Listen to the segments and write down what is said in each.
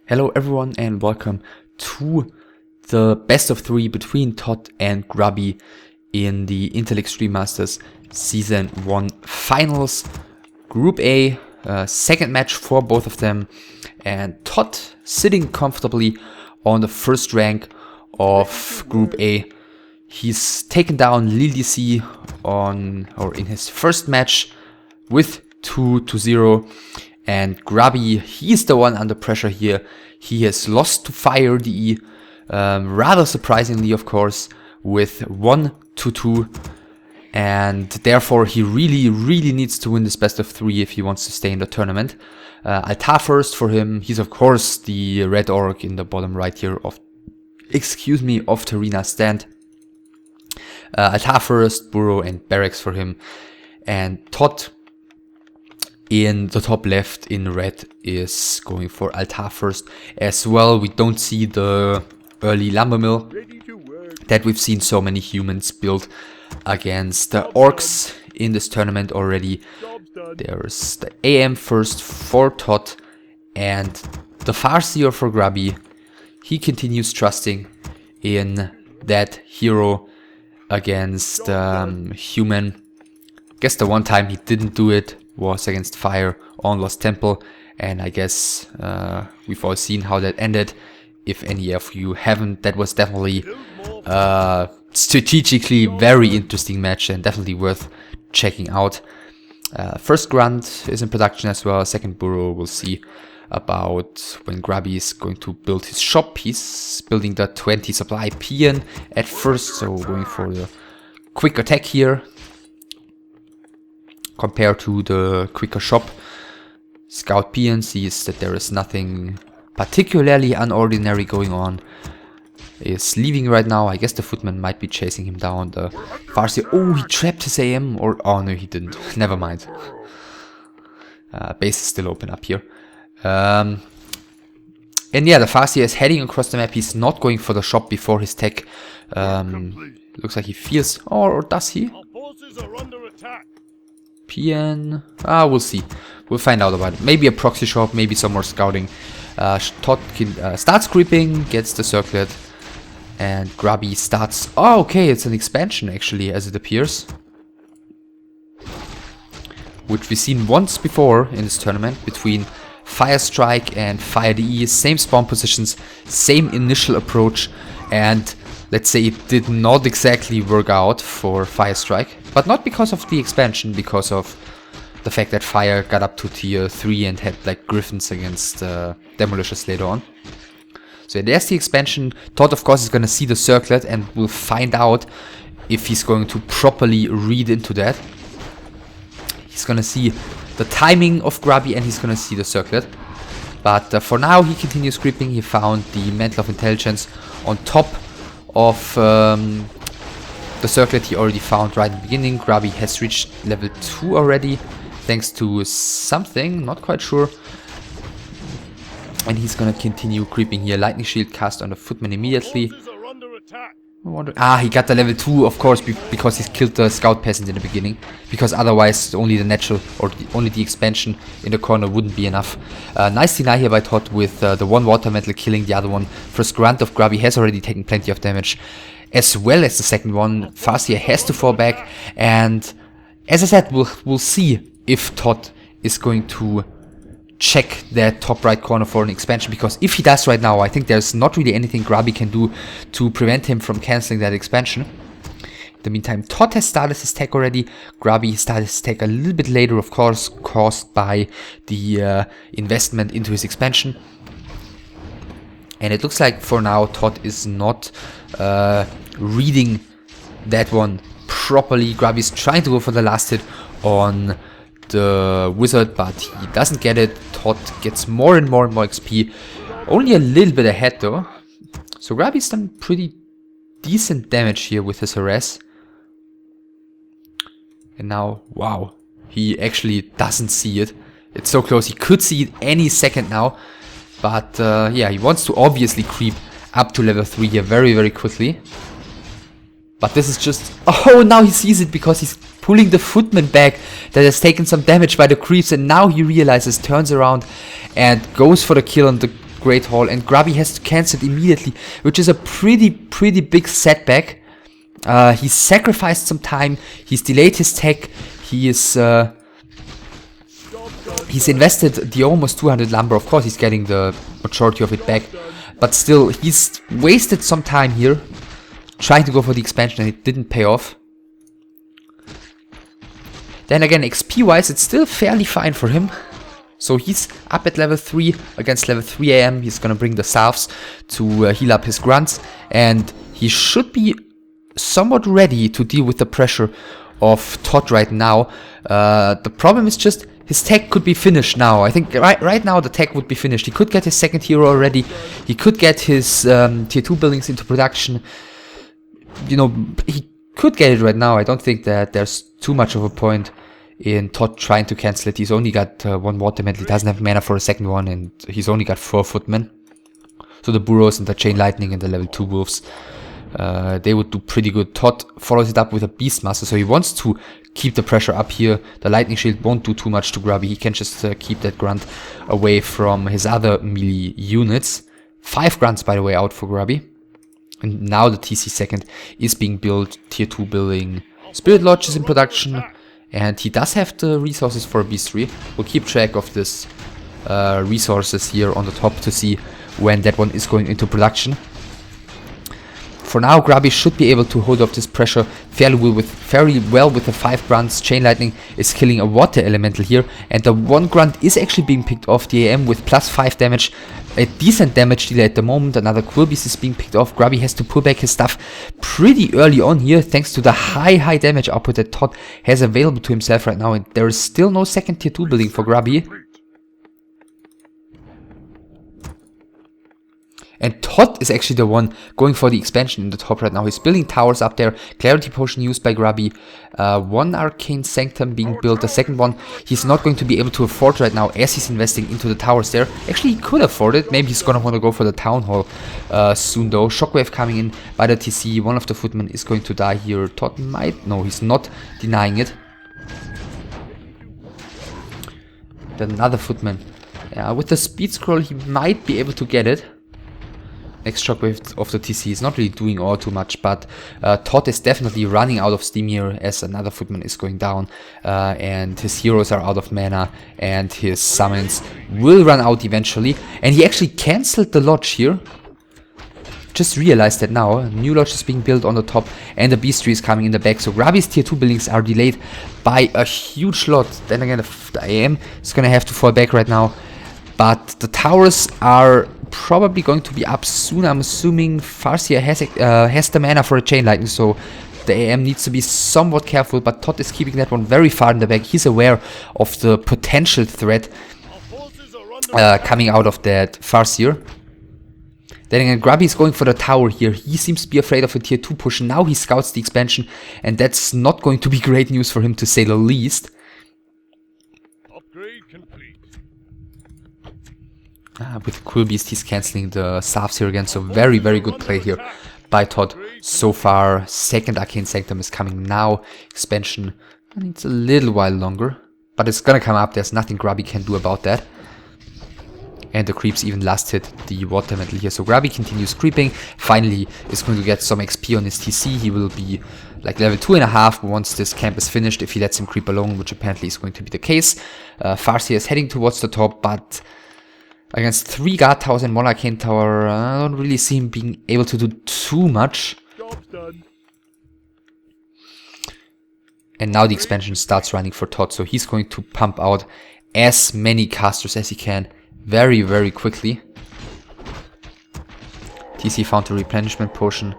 Hello everyone and welcome to the best of 3 between Todd and Grubby in the Intel Extreme Masters Season 1 Finals. Group A, second match for both of them, and Todd sitting comfortably on the first rank of Group A. He's taken down LilDC in his first match with 2-0. And Grubby, he's the one under pressure here. He has lost to FireDE, rather surprisingly, of course, with 1-2. And therefore, he really needs to win this best of 3 if he wants to stay in the tournament. Altar first for him. He's, of course, the red orc in the bottom right here of Terina stand. Altar first, Burrow and Barracks for him. And Todd in the top left in red is going for Altar first as well. We don't see the early lumber mill that we've seen so many humans build against the orcs in this tournament already. There's the AM first for Todd and the Farseer for Grubby. He continues trusting in that hero against human. Guess the one time he didn't do it was against Fire on Lost Temple, and I guess we've all seen how that ended. If any of you haven't, that was definitely strategically very interesting match and definitely worth checking out. First Grunt is in production as well. Second Burrow, we'll see about when Grubby is going to build his shop. He's building the 20 supply Pian at first, so going for the quick attack here compared to the quicker shop. Scout Pian sees that there is nothing particularly unordinary going on. Is leaving right now. I guess the footman might be chasing him down. The Farseer, oh, he trapped his AM, or oh no, he didn't. Never mind. Base is still open up here. And yeah, the Farseer is heading across the map. He's not going for the shop before his tech. Looks like he feels, or does he? Pian, we'll see. We'll find out about it. Maybe a proxy shop, maybe some more scouting. Todd starts creeping, gets the circlet, and Grubby starts. Oh, okay, it's an expansion actually, as it appears, which we've seen once before in this tournament between Firestrike and FireDE. Same spawn positions, same initial approach, and let's say it did not exactly work out for Firestrike, but not because of the expansion, because of the fact that Fire got up to tier 3 and had like Griffins against Demolishers later on. So there's the expansion. Todd, of course, is going to see the circlet and we'll find out if he's going to properly read into that. He's going to see the timing of Grubby and he's going to see the circlet. But for now, he continues creeping. He found the Mantle of Intelligence on top of the circlet he already found right in the beginning. Grubby has reached level 2 already, thanks to something, not quite sure. And he's gonna continue creeping here. Lightning Shield cast on the footman immediately. He got the level 2, of course, because he's killed the scout peasant in the beginning. Because otherwise, only the natural or only the expansion in the corner wouldn't be enough. Nice deny here by Todd with the one water mantle killing the other one. First grunt of Grubby has already taken plenty of damage, as well as the second one. Farseer has to fall back, and as I said, we'll see if Todd is going to check that top right corner for an expansion, because if he does right now, I think there's not really anything Grubby can do to prevent him from cancelling that expansion. In the meantime, Todd has started his tech already. Grubby started his tech a little bit later, of course, caused by the investment into his expansion. And it looks like for now Todd is not reading that one properly. Grubby's trying to go for the last hit on the wizard, but he doesn't get it. Todd gets more and more XP. Only a little bit ahead though. So Grubby's done pretty decent damage here with his harass. And now, wow, he actually doesn't see it. It's so close. He could see it any second now. But yeah, he wants to obviously creep up to level 3 here very quickly. But this is just... Oh, now he sees it because he's pulling the footman back that has taken some damage by the creeps. And now he realizes, turns around and goes for the kill on the great haul, and Grubby has to cancel it immediately, which is a pretty big setback. He's sacrificed some time, he's delayed his tech, he's invested the almost 200 lumber. Of course he's getting the majority of it back, but still he's wasted some time here trying to go for the expansion, and it didn't pay off. Then again, XP wise it's still fairly fine for him. So he's up at level 3 against level 3 AM. He's gonna bring the salves to heal up his grunts, and he should be somewhat ready to deal with the pressure of Todd right now. The problem is just his tech could be finished now. I think right now the tech would be finished. He could get his second hero already. He could get his tier 2 buildings into production. You know, he could get it right now. I don't think that there's too much of a point in Todd trying to cancel it. He's only got one water metal. He doesn't have mana for a second one, and he's only got 4 footmen. So the burrows and the chain lightning and the level 2 wolves, they would do pretty good. Todd follows it up with a beastmaster, so he wants to keep the pressure up here. The lightning shield won't do too much to Grubby. He can just keep that grunt away from his other melee units. 5 grunts, by the way, out for Grubby. And now the TC second is being built. Tier 2 building. Spirit Lodge is in production. And he does have the resources for a beastry. We'll keep track of this resources here on the top to see when that one is going into production. For now, Grubby should be able to hold off this pressure fairly well with the 5 grunts. Chain Lightning is killing a water elemental here, and the 1 grunt is actually being picked off. The AM with +5 damage, a decent damage dealer at the moment. Another Quillbeast is being picked off. Grubby has to pull back his stuff pretty early on here, thanks to the high damage output that Todd has available to himself right now, and there is still no second tier 2 building for Grubby. And Todd is actually the one going for the expansion in the top right now. He's building towers up there. Clarity Potion used by Grubby. 1 Arcane Sanctum being built. The second one he's not going to be able to afford right now as he's investing into the towers there. Actually, he could afford it. Maybe he's gonna want to go for the Town Hall soon though. Shockwave coming in by the TC. One of the footmen is going to die here. Todd might... No, he's not denying it. Then another footman. With the speed scroll, he might be able to get it. Next shockwave of the TC is not really doing all too much, but Todd is definitely running out of steam here as another footman is going down, and his heroes are out of mana, and his summons will run out eventually. And he actually cancelled the lodge here. Just realized that now. A new lodge is being built on the top, and the beastry is coming in the back. So Grubby's tier 2 buildings are delayed by a huge lot. Then again, the AM is gonna have to fall back right now, but the towers are probably going to be up soon. I'm assuming Farseer has the mana for a chain lightning, so the AM needs to be somewhat careful, but Todd is keeping that one very far in the back. He's aware of the potential threat coming out of that Farseer. Then again, Grubby is going for the tower here. He seems to be afraid of a tier 2 push. Now he scouts the expansion, and that's not going to be great news for him, to say the least. Upgrade complete. With Quillbeast, he's cancelling the salves here again, so very good play here by Todd so far. Second Arcane Sanctum is coming now. Expansion needs a little while longer, but it's gonna come up. There's nothing Grubby can do about that. And the creeps even last hit the water metal here, so Grubby continues creeping. Finally is going to get some XP on his TC. He will be like level 2.5 once this camp is finished, if he lets him creep alone, which apparently is going to be the case. Farseer is heading towards the top, but against 3 guard towers and 1 arcane tower, I don't really see him being able to do too much. Job's done. And now the expansion starts running for Todd, so he's going to pump out as many casters as he can very quickly. TC found a replenishment potion.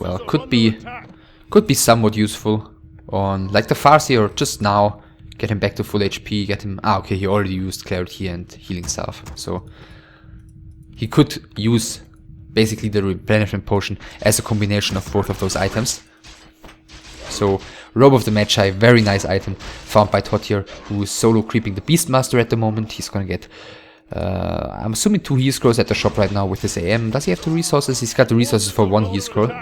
Well, could be somewhat useful on like the Farseer, or just now. Get him back to full HP, get him... okay, he already used Clarity and Healing Salve, so he could use basically the Replenishment Potion as a combination of both of those items. So, Robe of the Magi, very nice item found by Todd here, who is solo creeping the Beastmaster at the moment. He's gonna get... I'm assuming 2 heal scrolls at the shop right now with his AM. Does he have the resources? He's got the resources for 1 heal scroll.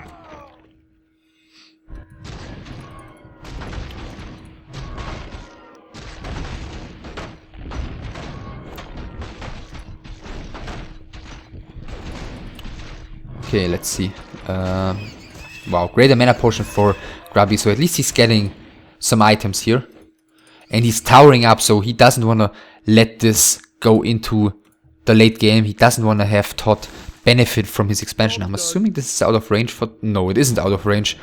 Okay, let's see. Wow, greater mana potion for Grubby, so at least he's getting some items here. And he's towering up, so he doesn't want to let this go into the late game. He doesn't want to have Todd benefit from his expansion. I'm assuming this is out of range for... No, it isn't out of range.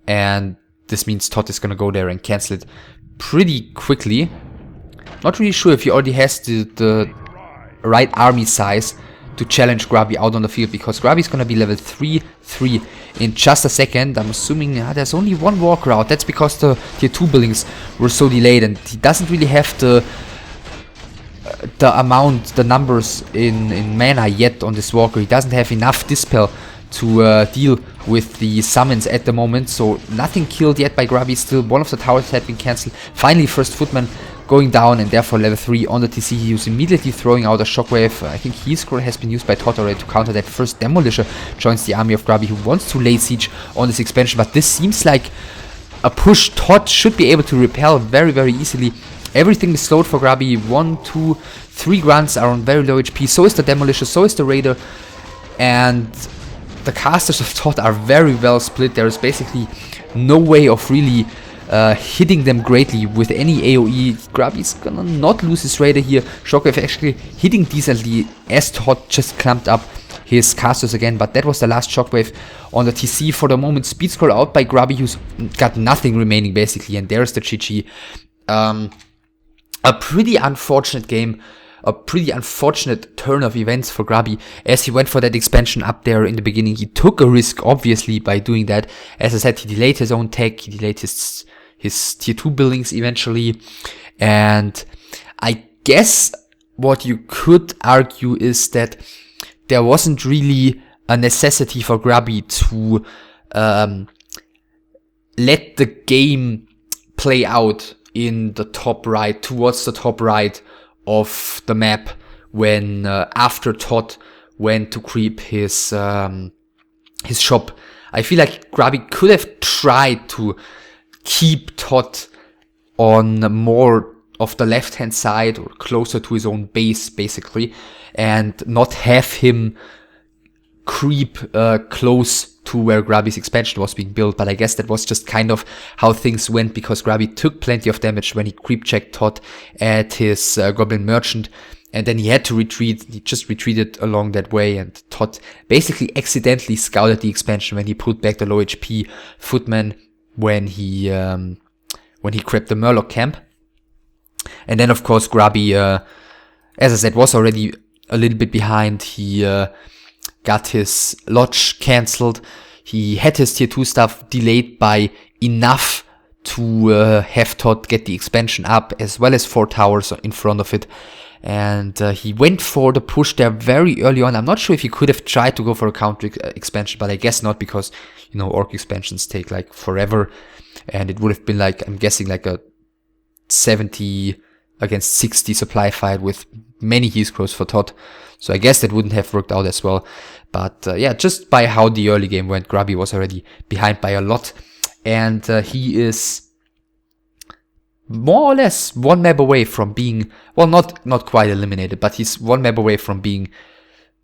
And this means Todd is going to go there and cancel it pretty quickly. Not really sure if he already has the right army size to challenge Grubby out on the field, because Grubby is going to be level 3 in just a second. I'm assuming there's only one walker out. That's because the tier 2 buildings were so delayed, and he doesn't really have the numbers in mana yet on this walker. He doesn't have enough dispel to deal with the summons at the moment, so nothing killed yet by Grubby. Still, one of the towers had been cancelled. Finally, first footman going down, and therefore level 3 on the TC. He was immediately throwing out a shockwave. I think heat scroll has been used by Todd already to counter that. First demolisher joins the army of Grubby, who wants to lay siege on this expansion, but this seems like a push Todd should be able to repel very, very easily. Everything is slowed for Grubby. 1, 2, 3 grunts are on very low HP. So is the demolisher, so is the raider, and the casters of Todd are very well split. There is basically no way of really hitting them greatly with any AoE. Grubby's gonna not lose his raider here. Shockwave actually hitting decently as Todd just clamped up his casters again, but that was the last shockwave on the TC for the moment. Speed scroll out by Grubby, who's got nothing remaining basically, and there's the GG. A pretty unfortunate game. A pretty unfortunate turn of events for Grubby as he went for that expansion up there in the beginning. He took a risk, obviously, by doing that. As I said, he delayed his own tech, he delayed his tier 2 buildings eventually. And I guess what you could argue is that there wasn't really a necessity for Grubby to let the game play out in the top right, towards the top right of the map, when after Todd went to creep his shop. I feel like Grubby could have tried to keep Todd on more of the left hand side or closer to his own base basically, and not have him creep close to where Grubby's expansion was being built. But I guess that was just kind of how things went, because Grubby took plenty of damage when he creep checked Todd at his Goblin Merchant, and then he had to retreat. He just retreated along that way, and Todd basically accidentally scouted the expansion when he pulled back the low HP Footman when he crept the Murloc camp. And then of course Grubby, as I said, was already a little bit behind. He got his lodge cancelled. He had his tier 2 stuff delayed by enough to have Todd get the expansion up, as well as 4 towers in front of it. And he went for the push there very early on. I'm not sure if he could have tried to go for a counter expansion, but I guess not, because, you know, orc expansions take like forever. And it would have been like, I'm guessing, like a 70 against 60 supply fight with many heat scrolls for Todd. So I guess that wouldn't have worked out as well. But yeah, just by how the early game went, Grubby was already behind by a lot. And he is more or less one map away from being, well, not quite eliminated, but he's one map away from being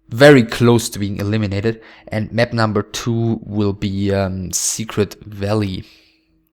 very close to being eliminated. And map number 2 will be Secret Valley.